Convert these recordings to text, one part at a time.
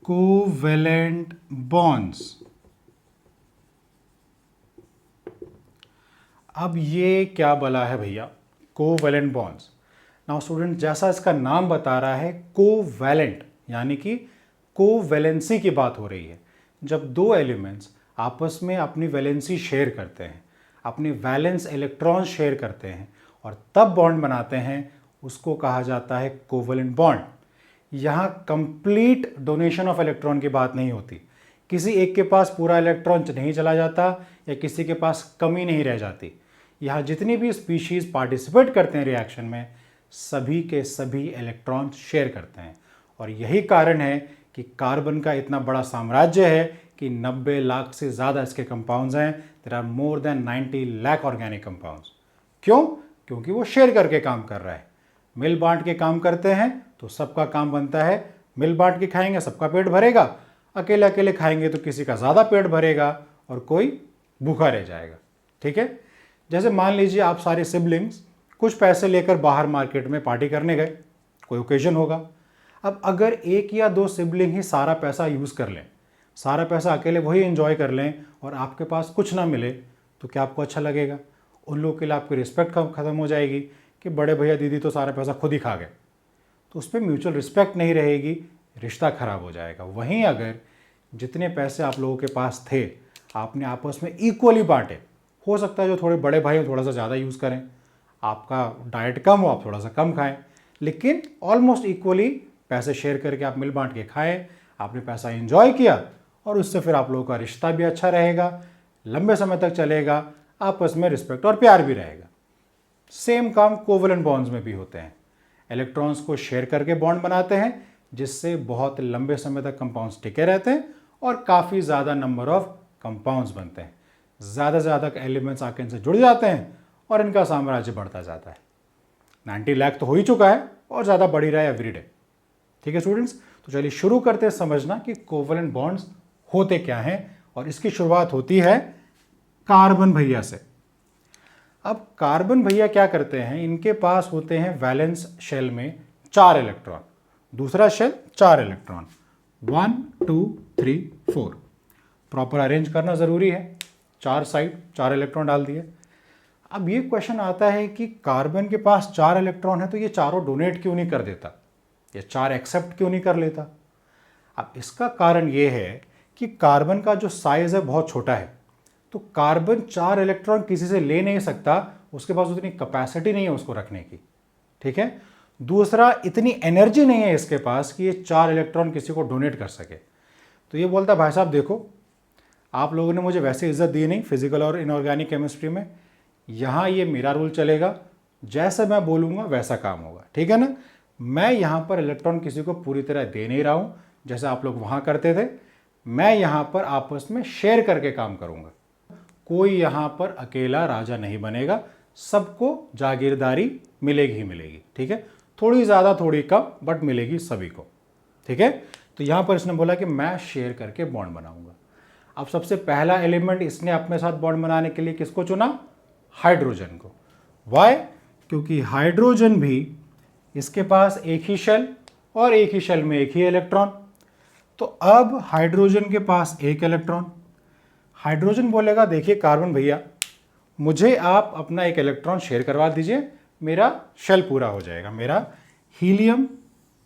Covalent bonds. अब ये क्या बोला है भैया, कोवेलेंट बॉन्ड्स। नाउ स्टूडेंट, जैसा इसका नाम बता रहा है कोवैलेंट, यानी कि कोवैलेंसी की बात हो रही है। जब दो एलिमेंट्स आपस में अपनी वैलेंसी शेयर करते हैं, अपनी वैलेंस इलेक्ट्रॉन शेयर करते हैं और तब बॉन्ड बनाते हैं, उसको कहा जाता है कोवेलेंट बॉन्ड। यहाँ कंप्लीट डोनेशन ऑफ इलेक्ट्रॉन की बात नहीं होती, किसी एक के पास पूरा इलेक्ट्रॉन नहीं चला जाता या किसी के पास कमी नहीं रह जाती। यहाँ जितनी भी स्पीशीज पार्टिसिपेट करते हैं रिएक्शन में, सभी के सभी इलेक्ट्रॉन शेयर करते हैं। और यही कारण है कि कार्बन का इतना बड़ा साम्राज्य है कि 90 लाख से ज़्यादा इसके कंपाउंड्स हैं। There are more than 90 lakh organic compounds. क्यों? क्योंकि वो शेयर करके काम कर रहा है। मिल बांट के काम करते हैं तो सबका काम बनता है। मिल बांट के खाएंगे सबका पेट भरेगा, अकेले अकेले खाएंगे तो किसी का ज़्यादा पेट भरेगा और कोई भूखा रह जाएगा। ठीक है, जैसे मान लीजिए आप सारे सिबलिंग्स कुछ पैसे लेकर बाहर मार्केट में पार्टी करने गए, कोई ओकेजन होगा। अब अगर एक या दो सिबलिंग ही सारा पैसा यूज़ कर लें, सारा पैसा अकेले वही एंजॉय कर लें और आपके पास कुछ ना मिले, तो क्या आपको अच्छा लगेगा? उन लोगों के लिए आपकी रिस्पेक्ट खत्म हो जाएगी कि बड़े भैया दीदी तो सारा पैसा खुद ही खा गए, तो उस पर म्यूचुअल रिस्पेक्ट नहीं रहेगी, रिश्ता खराब हो जाएगा। वहीं अगर जितने पैसे आप लोगों के पास थे आपने आपस में इक्वली बांटे, हो सकता है जो थोड़े बड़े भाई थोड़ा सा ज़्यादा यूज़ करें, आपका डाइट कम हो आप थोड़ा सा कम खाएं, लेकिन ऑलमोस्ट इक्वली पैसे शेयर करके आप मिल बांट के खाएं, आपने पैसा एंजॉय किया और उससे फिर आप लोगों का रिश्ता भी अच्छा रहेगा, लंबे समय तक चलेगा, आपस में रिस्पेक्ट और प्यार भी रहेगा। सेम काम कोवेलेंट बॉन्ड्स में भी होते हैं। इलेक्ट्रॉन्स को शेयर करके बॉन्ड बनाते हैं जिससे बहुत लंबे समय तक कंपाउंड्स टिके रहते हैं और काफ़ी ज़्यादा नंबर ऑफ कंपाउंड्स बनते हैं। ज़्यादा से ज़्यादा एलिमेंट्स आके इनसे जुड़ जाते हैं और इनका साम्राज्य बढ़ता जाता है। 90 लाख तो हो ही चुका है और ज़्यादा बढ़ ही रहा है एवरीडे। ठीक है स्टूडेंट्स, तो चलिए शुरू करते हैं समझना कि कोवेलेंट बॉन्ड्स होते क्या हैं। और इसकी शुरुआत होती है कार्बन भैया से। अब कार्बन भैया क्या करते हैं, इनके पास होते हैं वैलेंस शेल में 4 इलेक्ट्रॉन, दूसरा शेल 4 इलेक्ट्रॉन, 1 2 3 4। प्रॉपर अरेंज करना ज़रूरी है, 4 साइड 4 इलेक्ट्रॉन डाल दिए। अब ये क्वेश्चन आता है कि कार्बन के पास 4 इलेक्ट्रॉन है तो ये चारों डोनेट क्यों नहीं कर देता, ये 4 एक्सेप्ट क्यों नहीं कर लेता? अब इसका कारण ये है कि कार्बन का जो साइज है बहुत छोटा है, तो कार्बन 4 इलेक्ट्रॉन किसी से ले नहीं सकता, उसके पास उतनी कैपेसिटी नहीं है उसको रखने की। ठीक है, दूसरा इतनी एनर्जी नहीं है इसके पास कि ये 4 इलेक्ट्रॉन किसी को डोनेट कर सके। तो ये बोलता भाई साहब देखो, आप लोगों ने मुझे वैसे इज्जत दी नहीं फिजिकल और इनऑर्गेनिक केमिस्ट्री में, यहाँ ये मेरा रूल चलेगा, जैसे मैं बोलूँगा वैसा काम होगा। ठीक है ना, मैं यहाँ पर इलेक्ट्रॉन किसी को पूरी तरह दे नहीं रहा हूँ जैसे आप लोग वहाँ करते थे, मैं यहाँ पर आपस में शेयर करके काम करूँगा। कोई यहाँ पर अकेला राजा नहीं बनेगा, सबको जागीरदारी मिलेगी ही मिलेगी। ठीक है, थोड़ी ज़्यादा थोड़ी कम बट मिलेगी सभी को। ठीक है, तो यहाँ पर इसने बोला कि मैं शेयर करके बॉन्ड बनाऊंगा। अब सबसे पहला एलिमेंट इसने अपने साथ बॉन्ड बनाने के लिए किसको चुना? हाइड्रोजन को। वाई? क्योंकि हाइड्रोजन भी इसके पास एक ही शेल और एक ही शेल में एक ही इलेक्ट्रॉन। तो अब हाइड्रोजन के पास एक इलेक्ट्रॉन, हाइड्रोजन बोलेगा देखिए कार्बन भैया, मुझे आप अपना एक इलेक्ट्रॉन शेयर करवा दीजिए, मेरा शेल पूरा हो जाएगा, मेरा हीलियम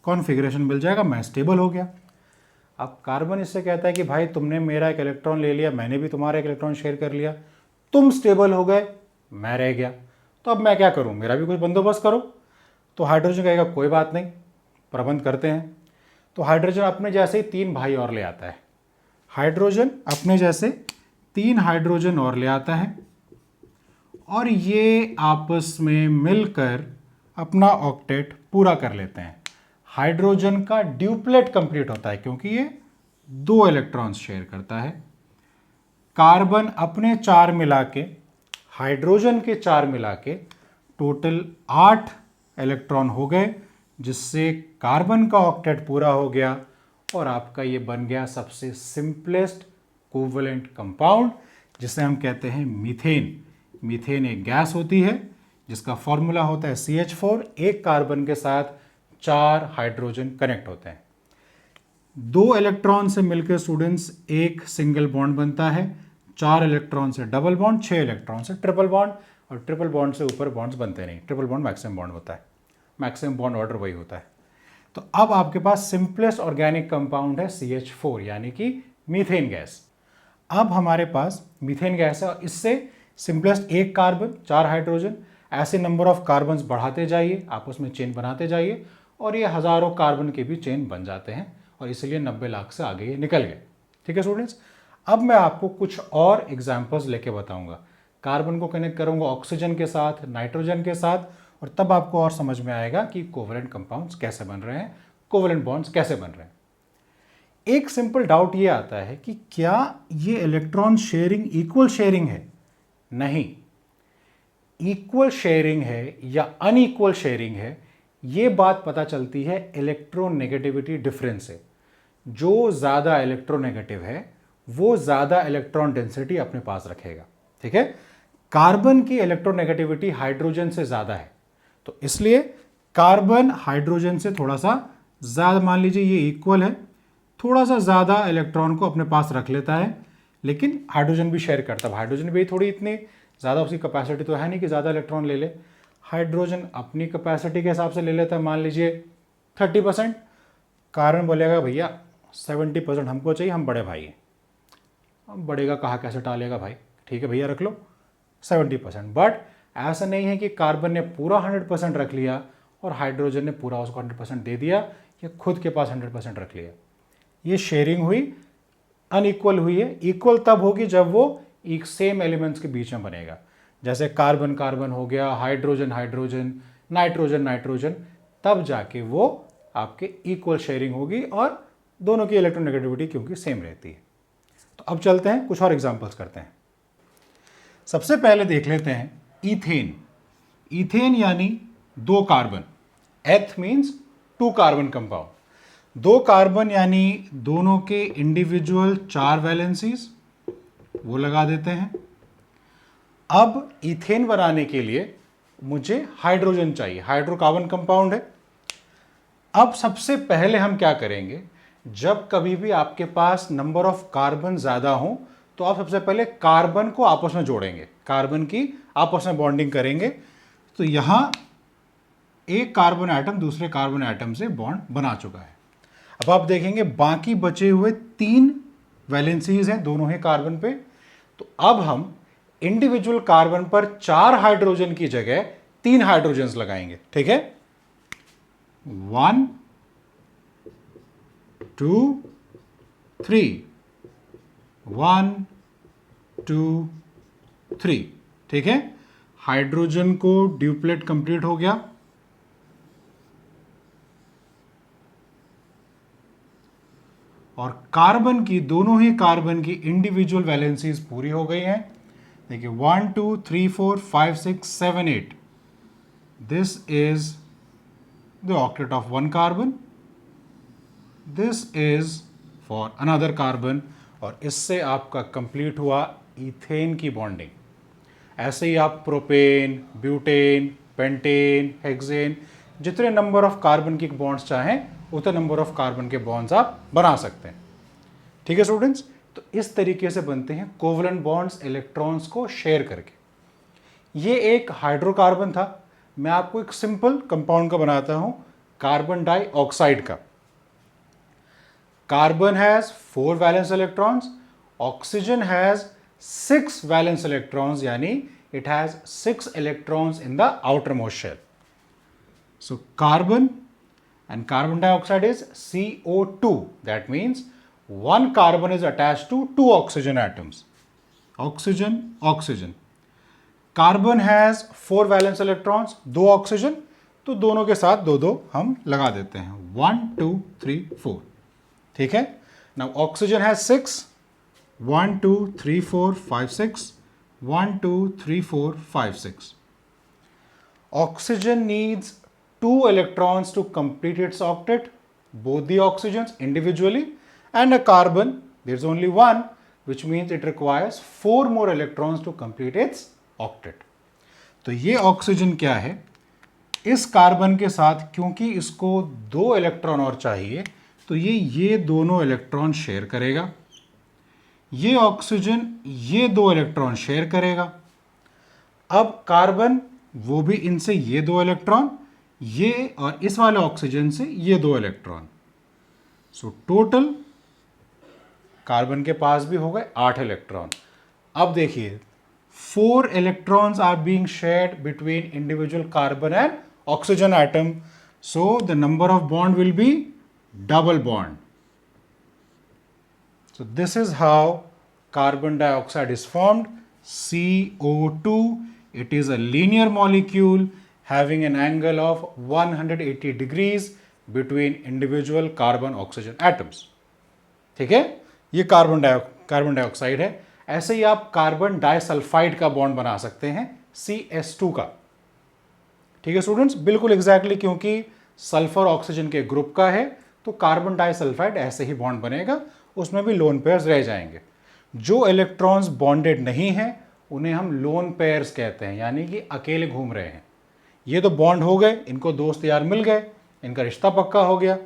कॉन्फ़िगरेशन मिल जाएगा, मैं स्टेबल हो गया। अब कार्बन इससे कहता है कि भाई तुमने मेरा एक इलेक्ट्रॉन ले लिया, मैंने भी तुम्हारा एक इलेक्ट्रॉन शेयर कर लिया, तुम स्टेबल हो गए, मैं रह गया, तो अब मैं क्या करूं, मेरा भी कुछ बंदोबस्त करो। तो हाइड्रोजन कहेगा कोई बात नहीं, प्रबंध करते हैं। तो हाइड्रोजन अपने जैसे ही 3 भाई और ले आता है, हाइड्रोजन अपने जैसे 3 हाइड्रोजन और ले आता है और ये आपस में मिलकर अपना ऑक्टेट पूरा कर लेते हैं। हाइड्रोजन का ड्यूप्लेट कंप्लीट होता है क्योंकि ये 2 इलेक्ट्रॉन्स शेयर करता है। कार्बन अपने 4 मिला के, हाइड्रोजन के 4 मिला के टोटल 8 इलेक्ट्रॉन हो गए, जिससे कार्बन का ऑक्टेट पूरा हो गया और आपका ये बन गया सबसे सिंपलेस्ट कोवेलेंट कंपाउंड, जिसे हम कहते हैं मीथेन। मीथेन एक गैस होती है जिसका फॉर्मूला होता है CH4, एक कार्बन के साथ 4 हाइड्रोजन कनेक्ट होते हैं। 2 इलेक्ट्रॉन से मिलकर स्टूडेंट्स एक सिंगल बॉन्ड बनता है, 4 इलेक्ट्रॉन से डबल बॉन्ड, 6 इलेक्ट्रॉन से ट्रिपल बॉन्ड, और ट्रिपल बॉन्ड से ऊपर बॉन्ड्स बनते नहीं, ट्रिपल बॉन्ड मैक्सिमम बॉन्ड होता है, मैक्सिमम बॉन्ड ऑर्डर वही होता है। तो अब आपके पास सिंपलेस्ट ऑर्गेनिक कंपाउंड है CH4 यानी कि मीथेन गैस। अब हमारे पास मीथेन गैस है और इससे सिंपलेस्ट एक कार्बन, 4 हाइड्रोजन, ऐसे नंबर ऑफ कार्बन्स बढ़ाते जाइए, आपस में चेन बनाते जाइए और ये हज़ारों कार्बन के भी चेन बन जाते हैं और इसलिए 90 लाख से आगे ये निकल गए। ठीक है स्टूडेंट्स, अब मैं आपको कुछ और एग्जाम्पल्स लेके बताऊंगा। कार्बन को कनेक्ट करूंगा ऑक्सीजन के साथ, नाइट्रोजन के साथ, और तब आपको और समझ में आएगा कि कोवेलेंट कंपाउंड्स कैसे बन रहे हैं, कोवेलेंट बॉन्ड्स कैसे बन रहे हैं। एक सिंपल डाउट ये आता है कि क्या ये इलेक्ट्रॉन शेयरिंग इक्वल शेयरिंग है? नहीं, इक्वल शेयरिंग है या अनइक्वल शेयरिंग है ये बात पता चलती है इलेक्ट्रोनेगेटिविटी डिफरेंस से। जो ज़्यादा इलेक्ट्रोनेगेटिव है वो ज़्यादा इलेक्ट्रॉन डेंसिटी अपने पास रखेगा। ठीक है, कार्बन की इलेक्ट्रोनेगेटिविटी हाइड्रोजन से ज़्यादा है, तो इसलिए कार्बन हाइड्रोजन से थोड़ा सा ज़्यादा, मान लीजिए ये इक्वल है, थोड़ा सा ज़्यादा इलेक्ट्रॉन को अपने पास रख लेता है, लेकिन हाइड्रोजन भी शेयर करता है। हाइड्रोजन भी थोड़ी इतनी ज़्यादा उसकी कैपेसिटी तो है नहीं कि ज़्यादा इलेक्ट्रॉन ले ले। हाइड्रोजन अपनी कैपेसिटी के हिसाब से ले लेता है, मान लीजिए 30%, कार्बन बोलेगा भैया 70% हमको चाहिए, हम बड़े भाई हैं। अब बड़े का कहा कैसे टालेगा भाई, ठीक है भैया रख लो 70%। बट ऐसा नहीं है कि कार्बन ने पूरा 100% रख लिया और हाइड्रोजन ने पूरा उसको 100% दे दिया या खुद के पास 100% रख लिया। ये शेयरिंग हुई, अनइक्वल हुई है। इक्वल तब होगी जब वो एक सेम एलिमेंट्स के बीच में बनेगा, जैसे कार्बन कार्बन हो गया, हाइड्रोजन हाइड्रोजन, नाइट्रोजन नाइट्रोजन, तब जाके वो आपके इक्वल शेयरिंग होगी और दोनों की इलेक्ट्रोनेगेटिविटी क्योंकि सेम रहती है। तो अब चलते हैं कुछ और एग्जांपल्स करते हैं। सबसे पहले देख लेते हैं ईथेन। ईथेन यानी 2 कार्बन, एथ मीन्स 2 कार्बन कंपाउंड। 2 कार्बन यानी दोनों के इंडिविजुअल 4 वैलेंसीज, वो लगा देते हैं। अब ईथेन बनाने के लिए मुझे हाइड्रोजन चाहिए, हाइड्रोकार्बन कंपाउंड है। अब सबसे पहले हम क्या करेंगे, जब कभी भी आपके पास नंबर ऑफ कार्बन ज्यादा हो तो आप सबसे पहले कार्बन को आपस में जोड़ेंगे, कार्बन की आपस में बॉन्डिंग करेंगे। तो यहां एक कार्बन एटम दूसरे कार्बन एटम से बॉन्ड बना चुका है। अब आप देखेंगे बाकी बचे हुए 3 वैलेंसीज हैं दोनों ही कार्बन पे। तो अब हम इंडिविजुअल कार्बन पर 4 हाइड्रोजन की जगह 3 हाइड्रोजन लगाएंगे। ठीक है, 1 2 3, 1 2 3। ठीक है, हाइड्रोजन को ड्यूप्लेट कंप्लीट हो गया। और कार्बन की, दोनों ही कार्बन की इंडिविजुअल वैलेंसीज पूरी हो गई हैं। देखिए 1 2 3 4 5 6 7 8, this is the octet of 1 carbon, this is for another carbon, और इससे आपका कंप्लीट हुआ ईथेन की बॉन्डिंग। ऐसे ही आप प्रोपेन, ब्यूटेन, पेंटेन, हेक्सेन, जितने नंबर ऑफ कार्बन की बॉन्ड्स चाहें उतने नंबर ऑफ कार्बन के बॉन्ड्स आप बना सकते हैं। ठीक है स्टूडेंट्स, तो इस तरीके से बनते हैं कोवलेंट बॉन्ड्स इलेक्ट्रॉन्स को शेयर करके। ये एक हाइड्रोकार्बन था। मैं आपको एक सिंपल कंपाउंड का बनाता हूं, कार्बन डाइऑक्साइड का। Carbon has 4 valence electrons, oxygen has 6 valence electrons, यानी it has 6 electrons in the outermost shell. So carbon and carbon dioxide is CO2. That means 1 carbon is attached to 2 oxygen atoms. Oxygen, oxygen. Carbon has 4 valence electrons, 2 oxygen, तो दोनों के साथ 2-2 हम लगा देते हैं, 1 2 3 4। ठीक है, now oxygen has 6, 1 2 3 4 5 6, 1 2 3 4 5 6. Oxygen needs 2 electrons to complete its octet, both the oxygens individually, and a carbon, there's only 1, which means it requires 4 more electrons to complete its octet. तो ये ऑक्सीजन क्या है, इस कार्बन के साथ क्योंकि इसको 2 electron और चाहिए, तो ये दोनों इलेक्ट्रॉन शेयर करेगा, ये ऑक्सीजन ये 2 इलेक्ट्रॉन शेयर करेगा। अब कार्बन वो भी इनसे ये 2 इलेक्ट्रॉन, ये और इस वाले ऑक्सीजन से ये 2 इलेक्ट्रॉन। सो टोटल कार्बन के पास भी हो गए 8 इलेक्ट्रॉन। अब देखिए 4 electrons are being shared between individual carbon and oxygen atom, so the number of bond will be double bond. So this is how carbon dioxide is formed, CO2. It is a linear molecule having an angle of 180 degrees between individual carbon oxygen atoms. ठीक है, ये carbon dioxide है। ऐसे ही आप carbon disulphide का bond बना सकते हैं CS2 का। ठीक है स्टूडेंट्स, बिल्कुल एग्जैक्टली, क्योंकि सल्फर ऑक्सीजन के ग्रुप का है तो कार्बन डाइसल्फाइड ऐसे ही बॉन्ड बनेगा, उसमें भी लोन पेयर्स रह जाएंगे। जो इलेक्ट्रॉन्स बॉन्डेड नहीं हैं उन्हें हम लोन पेयर्स कहते हैं, यानी कि अकेले घूम रहे हैं। ये तो बॉन्ड हो गए, इनको दोस्त यार मिल गए, इनका रिश्ता पक्का हो गया,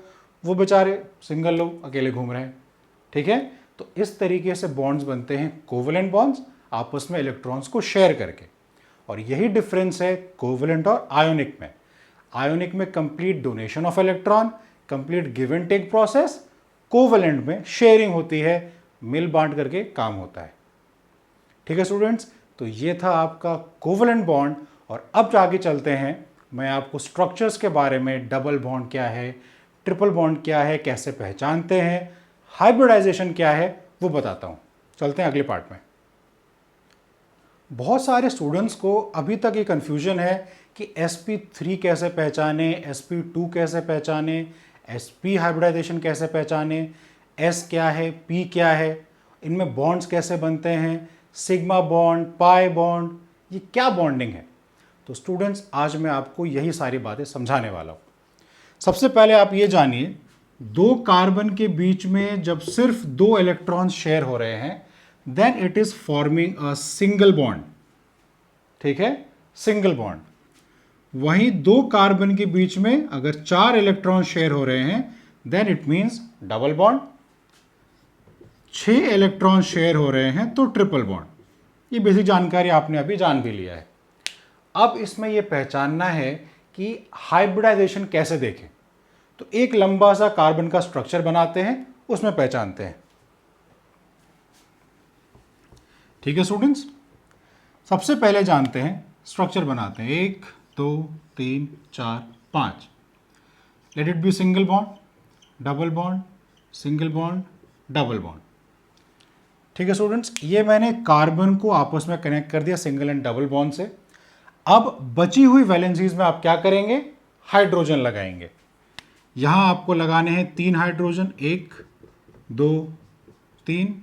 वो बेचारे सिंगल लोग अकेले घूम रहे हैं। ठीक है, तो इस तरीके से बॉन्ड्स बनते हैं कोवेलेंट बॉन्ड्स, आपस में इलेक्ट्रॉन्स को शेयर करके। और यही डिफरेंस है कोवेलेंट और आयोनिक में। आयोनिक में complete donation of electron, complete give and take process, covalent में शेयरिंग होती है, मिल बांट करके काम होता है। ठीक है स्टूडेंट्स, तो ये था आपका कोवेलेंट बॉन्ड। और अब आगे चलते हैं, मैं आपको स्ट्रक्चर्स के बारे में, डबल बॉन्ड क्या है, ट्रिपल बॉन्ड क्या है, कैसे पहचानते हैं, हाइब्रिडाइजेशन क्या है, वो बताता हूँ। चलते हैं अगले पार्ट में। बहुत सारे स्टूडेंट्स को अभी तक ये कन्फ्यूजन है कि sp3 कैसे पहचाने, sp2 कैसे पहचाने, sp हाइब्रिडाइजेशन कैसे पहचाने, s क्या है, p क्या है, इनमें बॉन्ड्स कैसे बनते हैं, सिग्मा बॉन्ड, पाई बॉन्ड, ये क्या बॉन्डिंग है। तो स्टूडेंट्स आज मैं आपको यही सारी बातें समझाने वाला हूँ। सबसे पहले आप ये जानिए, 2 कार्बन के बीच में जब सिर्फ 2 इलेक्ट्रॉन्स शेयर हो रहे हैं then it is forming a single bond. ठीक है, सिंगल बॉन्ड। वहीं 2 कार्बन के बीच में अगर 4 इलेक्ट्रॉन शेयर हो रहे हैं then it means double bond. 6 electron share हो रहे हैं तो ट्रिपल बॉन्ड। ये बेसिक जानकारी आपने अभी जान भी लिया है। अब इसमें यह पहचानना है कि हाइब्रिडाइजेशन कैसे देखें। तो एक लंबा सा कार्बन का स्ट्रक्चर बनाते हैं, उसमें पहचानते हैं। ठीक है स्टूडेंट्स, सबसे पहले जानते हैं, स्ट्रक्चर बनाते हैं। 1 2 3 4 5। Let it be single bond, double bond, single bond, double bond. ठीक है स्टूडेंट्स, ये मैंने कार्बन को आपस में कनेक्ट कर दिया सिंगल एंड डबल बॉन्ड से। अब बची हुई वैलेंसीज में आप क्या करेंगे, हाइड्रोजन लगाएंगे। यहां आपको लगाने हैं 3 हाइड्रोजन, 1 2 3।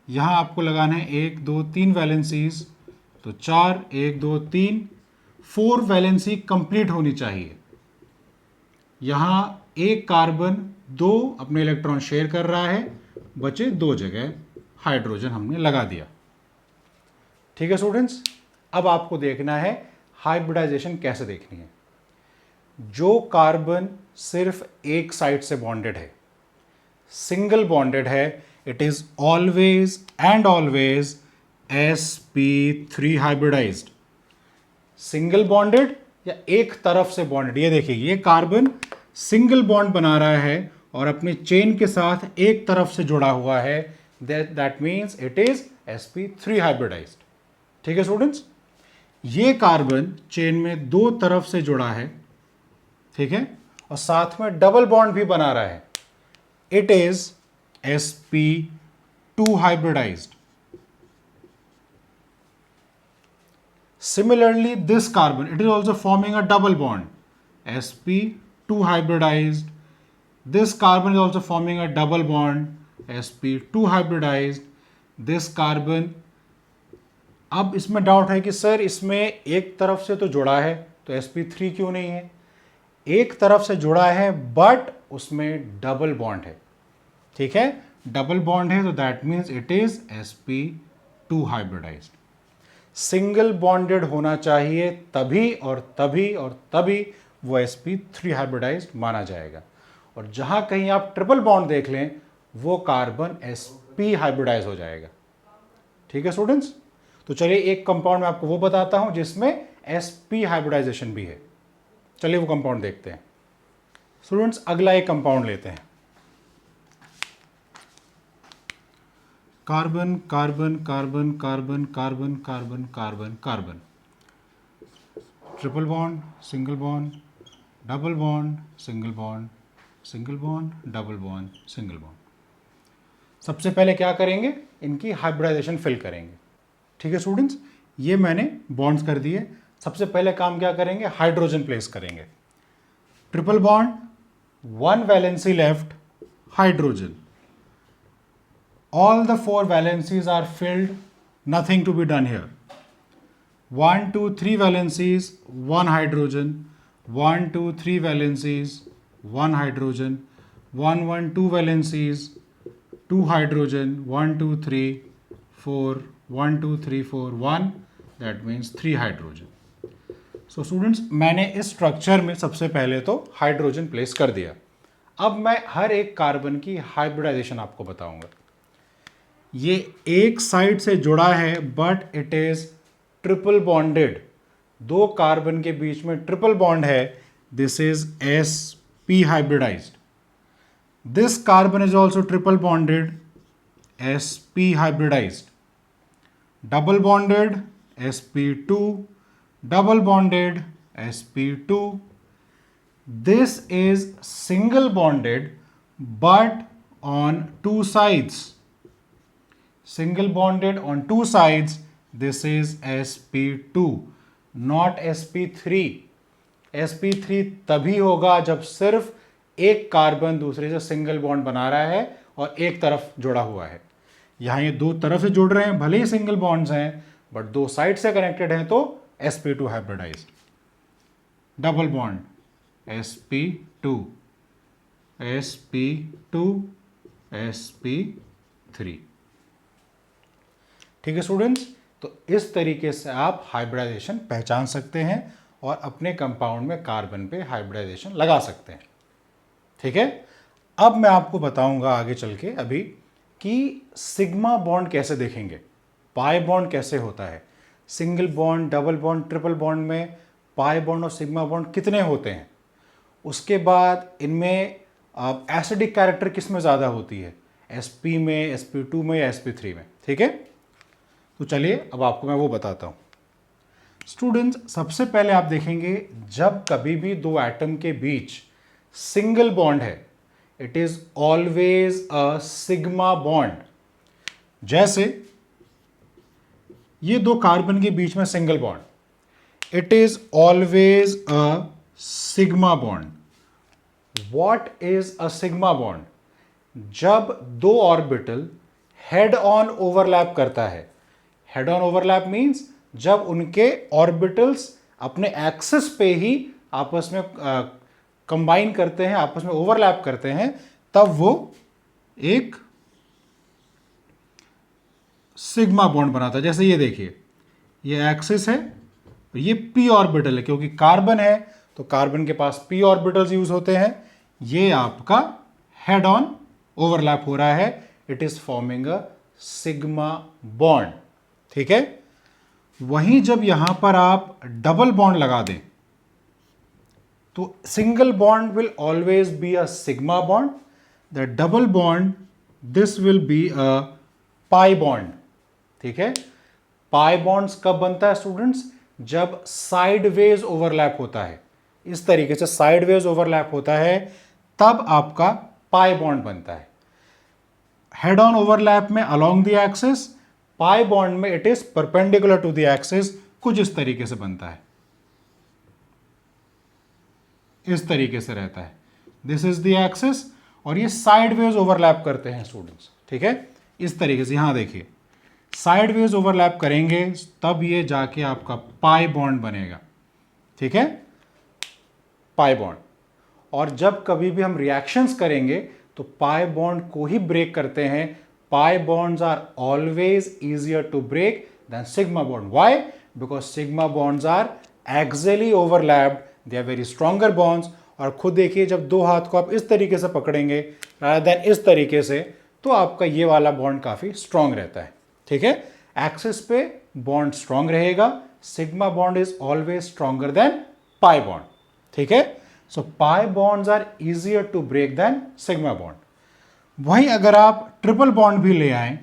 यहां आपको लगाना है 1 2 3 वैलेंसीज, तो 4 1 2 3 4 वैलेंसी कंप्लीट होनी चाहिए। यहां एक कार्बन 2 अपने इलेक्ट्रॉन शेयर कर रहा है, बचे 2 जगह हाइड्रोजन हमने लगा दिया। ठीक है स्टूडेंट्स, अब आपको देखना है हाइब्रिडाइजेशन कैसे देखनी है। जो कार्बन सिर्फ एक साइड से बॉन्डेड है, सिंगल बॉन्डेड है, it is always and always sp3 hybridized. Single bonded या एक तरफ से बॉन्डेड, ये देखिए ये कार्बन सिंगल बॉन्ड बना रहा है और अपने चेन के साथ एक तरफ से जुड़ा हुआ है, that means it is sp3 hybridized. ठीक है स्टूडेंट्स, ये कार्बन चेन में 2 तरफ से जुड़ा है, ठीक है, और साथ में डबल बॉन्ड भी बना रहा है, it is sp2 hybridized. Similarly, this carbon, it is also forming a double bond, sp2 hybridized. This carbon is also forming a double bond, sp2 hybridized. This carbon, अब इसमें डाउट है कि sir इसमें एक तरफ से तो जुड़ा है तो sp3 क्यों नहीं है। एक तरफ से जुड़ा है बट उसमें डबल बॉन्ड है। ठीक है, डबल बॉन्ड है तो that means it is sp2 hybridized. Single bonded होना चाहिए तभी और तभी और तभी वो sp3 हाइब्रिडाइज्ड माना जाएगा। और जहां कहीं आप ट्रिपल बॉन्ड देख लें वो कार्बन sp हाइब्रिडाइज हो जाएगा। ठीक है स्टूडेंट्स, तो चलिए एक कंपाउंड मैं आपको वो बताता हूं जिसमें sp हाइब्रिडाइजेशन भी है। चलिए वो कंपाउंड देखते हैं। स्टूडेंट्स अगला एक कंपाउंड लेते हैं, carbon carbon carbon carbon carbon carbon carbon carbon, triple bond, single bond, double bond, single bond, single bond, double bond, single bond. सबसे पहले क्या करेंगे, इनकी हाइब्रिडाइजेशन फिल करेंगे। ठीक है स्टूडेंट्स, ये मैंने बॉन्ड्स कर दिए। सबसे पहले काम क्या करेंगे, हाइड्रोजन प्लेस करेंगे। Triple bond, one valency left, hydrogen. All the four valencies are filled, nothing to be done here. 1, 2, 3 valencies, 1 hydrogen, 1, 2, 3 valencies, 1 hydrogen, 1, 1, 2 valencies, 2 hydrogen, 1, 2, 3, 4, 1, 2, 3, 4, 1, that means 3 hydrogen. So students, मैंने इस स्ट्रक्चर में सबसे पहले तो hydrogen place कर दिया। अब मैं हर एक कार्बन की हाइब्रिडाइजेशन आपको बताऊंगा। ये एक साइड से जुड़ा है but it is triple bonded, दो कार्बन के बीच में ट्रिपल बॉन्ड है, this is sp hybridized. This carbon is also triple bonded, sp hybridized. Double bonded sp2, double bonded sp2। This is single bonded but on two sides, single bonded on two sides, this is sp2 not sp3। sp3 तभी होगा जब सिर्फ एक carbon दूसरे से single bond बना रहा है और एक तरफ जुड़ा हुआ है। यहां ये दो तरफ से जुड़ रहे हैं, भले ही सिंगल बॉन्ड्स हैं बट दो साइड से कनेक्टेड हैं, तो sp2 hybridised. Double bond sp2 sp2 sp3। ठीक है स्टूडेंट्स, तो इस तरीके से आप हाइब्रिडाइजेशन पहचान सकते हैं और अपने कंपाउंड में कार्बन पे हाइब्रिडाइजेशन लगा सकते हैं। ठीक है, अब मैं आपको बताऊंगा आगे चल के अभी कि सिग्मा बॉन्ड कैसे देखेंगे, पाई बॉन्ड कैसे होता है, single bond, double bond, triple bond में पाई बॉन्ड और सिग्मा बॉन्ड कितने होते हैं, उसके बाद इनमें एसिडिक कैरेक्टर किस में ज़्यादा होती है, sp में, sp2 में या sp3 में। ठीक है, तो चलिए अब आपको मैं वो बताता हूं। स्टूडेंट्स सबसे पहले आप देखेंगे जब कभी भी दो एटम के बीच सिंगल बॉन्ड है, it is always a sigma bond. जैसे ये दो कार्बन के बीच में single bond, it is always a sigma bond. What is a sigma bond, जब दो ऑर्बिटल हेड ऑन ओवरलैप करता है। हेड ऑन ओवरलैप मींस जब उनके ऑर्बिटल्स अपने एक्सिस पे ही आपस में कंबाइन करते हैं, आपस में ओवरलैप करते हैं, तब वो एक सिग्मा बॉन्ड बनाता है। जैसे ये देखिए, ये एक्सिस है, ये p ऑर्बिटल है, क्योंकि कार्बन है तो कार्बन के पास p ऑर्बिटल्स यूज होते हैं। ये आपका हेड ऑन ओवरलैप हो रहा है, it is forming a sigma bond. ठीक है, वहीं जब यहां पर आप डबल बॉन्ड लगा दें तो single bond will always be a sigma bond, the double bond this will be a pi bond. ठीक है, पाई बॉन्ड्स कब बनता है स्टूडेंट्स, जब साइडवेज ओवरलैप होता है, इस तरीके से साइडवेज ओवरलैप होता है तब आपका पाई बॉन्ड बनता है। हेड ऑन ओवरलैप में along the axis, pi bond में it is perpendicular to the axis, कुछ इस तरीके से बनता है, इस तरीके से रहता है, दिस इज द एक्सिस, और ये साइडवेज ओवरलैप करते हैं स्टूडेंट्स। ठीक है, इस तरीके से यहां देखिए साइडवेज ओवरलैप करेंगे तब ये जाके आपका पाई बॉन्ड बनेगा। ठीक है, पाई बॉन्ड। और जब कभी भी हम रिएक्शंस करेंगे तो पाई बॉन्ड को ही ब्रेक करते हैं। Pi bonds are always easier to break than sigma bond. Why? Because sigma bonds are axially overlapped, they are very stronger bonds, और खुद देखिए जब दो हाथ को आप इस तरीके से पकड़ेंगे रादर देन इस तरीके से, तो आपका ये वाला बॉन्ड काफ़ी स्ट्रांग रहता है। ठीक है, एक्सिस पे बॉन्ड स्ट्रांग रहेगा, sigma bond is always stronger than pi bond. ठीक है, so pi bonds are easier to break than sigma bond. वहीं अगर आप ट्रिपल बॉन्ड भी ले आए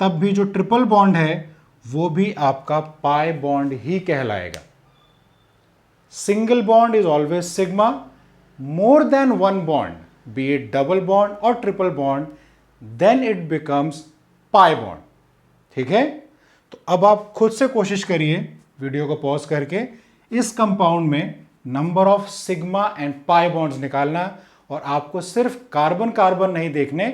तब भी जो ट्रिपल बॉन्ड है वो भी आपका पाई बॉन्ड ही कहलाएगा। Single bond is always sigma, more than one bond be it double bond और triple bond then it becomes pi bond. ठीक है, तो अब आप खुद से कोशिश करिए वीडियो को पॉज करके इस कंपाउंड में number of sigma and pi bonds निकालना, और आपको सिर्फ कार्बन कार्बन नहीं देखने,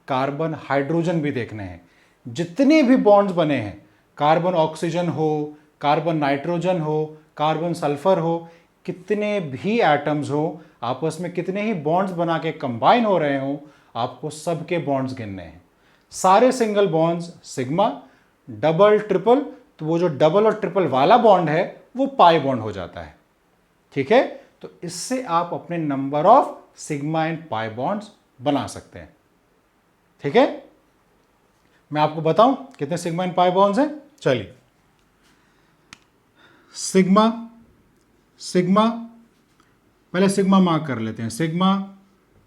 कार्बन हाइड्रोजन भी देखने हैं। जितने भी बॉन्ड्स बने हैं, कार्बन ऑक्सीजन हो, कार्बन नाइट्रोजन हो, कार्बन सल्फर हो, कितने भी एटम्स हो, आपस में कितने ही बॉन्ड्स बना के कंबाइन हो रहे हो, आपको सबके बॉन्ड्स गिनने हैं। सारे single bonds sigma, double triple, तो वो जो डबल और ट्रिपल वाला बॉन्ड है वो पाई बॉन्ड हो जाता है। ठीक है, तो इससे आप अपने number of sigma and pi bonds बना सकते हैं। ठीक है, मैं आपको बताऊं कितने सिग्मा एंड पाई बॉन्ड्स हैं। चलिए, सिग्मा सिग्मा, पहले सिग्मा मार्क कर लेते हैं। Sigma,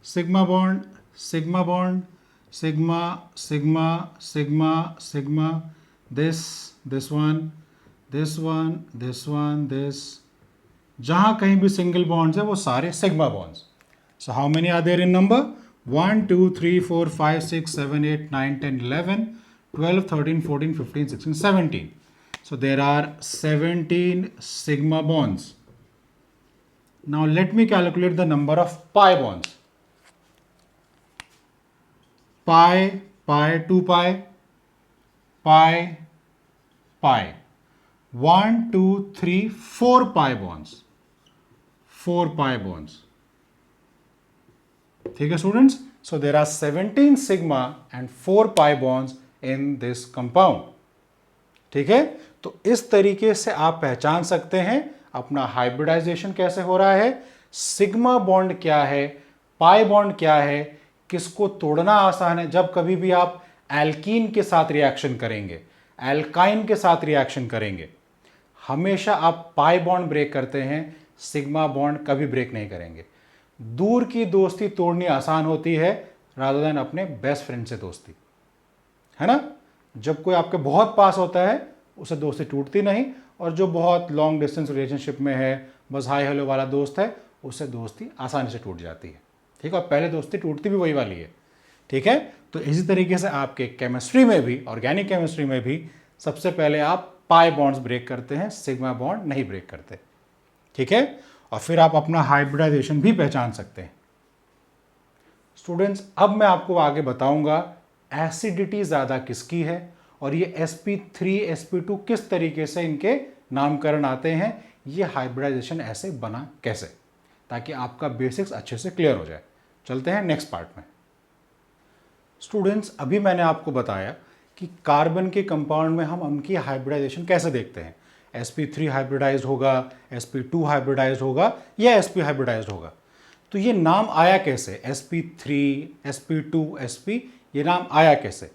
sigma bond, sigma bond, sigma sigma sigma sigma, this one, this one, this one, this, जहां कहीं भी सिंगल बॉन्ड्स है वो सारे sigma bonds. So how many are there in number? 1 2 3 4 5 6 7 8 9 10 11 12 13 14 15 16 17. So there are 17 sigma bonds. Now let me calculate the number of pi bonds. Pi, pi, 2 pi, pi, pi. 1 2 3 4 pi bonds. 4 pi bonds. ठीक है students, so there are 17 sigma and 4 pi bonds in this compound. ठीक है, तो इस तरीके से आप पहचान सकते हैं अपना हाइब्रिडाइजेशन कैसे हो रहा है, सिग्मा बॉन्ड क्या है, पाई बॉन्ड क्या है, किसको तोड़ना आसान है। जब कभी भी आप एल्कीन के साथ रिएक्शन करेंगे, एल्काइन के साथ रिएक्शन करेंगे, हमेशा आप पाई बॉन्ड ब्रेक करते हैं, सिग्मा बॉन्ड कभी ब्रेक नहीं करेंगे। दूर की दोस्ती तोड़नी आसान होती है रादर देन अपने बेस्ट फ्रेंड से दोस्ती, है ना। जब कोई आपके बहुत पास होता है उसे दोस्ती टूटती नहीं, और जो बहुत लॉन्ग डिस्टेंस रिलेशनशिप में है, बस हाई हेलो वाला दोस्त है, उससे दोस्ती आसानी से टूट जाती है। ठीक है, और पहले दोस्ती टूटती भी वही वाली है। ठीक है, तो इसी तरीके से आपके केमिस्ट्री में भी, ऑर्गेनिक केमिस्ट्री में भी सबसे पहले आप पाई बॉन्ड्स ब्रेक करते हैं, सिग्मा बॉन्ड नहीं ब्रेक करते। ठीक है, और फिर आप अपना हाइब्रिडाइजेशन भी पहचान सकते हैं। स्टूडेंट्स, अब मैं आपको आगे बताऊंगा एसिडिटी ज़्यादा किसकी है, और ये sp3 sp2 किस तरीके से इनके नामकरण आते हैं, ये हाइब्रिडाइजेशन ऐसे बना कैसे, ताकि आपका बेसिक्स अच्छे से क्लियर हो जाए। चलते हैं नेक्स्ट पार्ट में। स्टूडेंट्स, अभी मैंने आपको बताया कि कार्बन के कंपाउंड में हम उनकी हाइब्रिडाइजेशन कैसे देखते हैं। sp3 हाइब्रिडाइज्ड होगा, sp2 हाइब्रिडाइज्ड होगा या sp हाइब्रिडाइज्ड होगा। तो ये नाम आया कैसे, sp3 sp2 sp, ये नाम आया कैसे,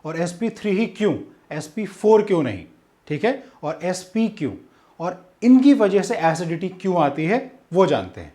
और sp3 ही क्यों, sp4 क्यों नहीं। ठीक है, और sp क्यों, और इनकी वजह से एसिडिटी क्यों आती है वो जानते हैं।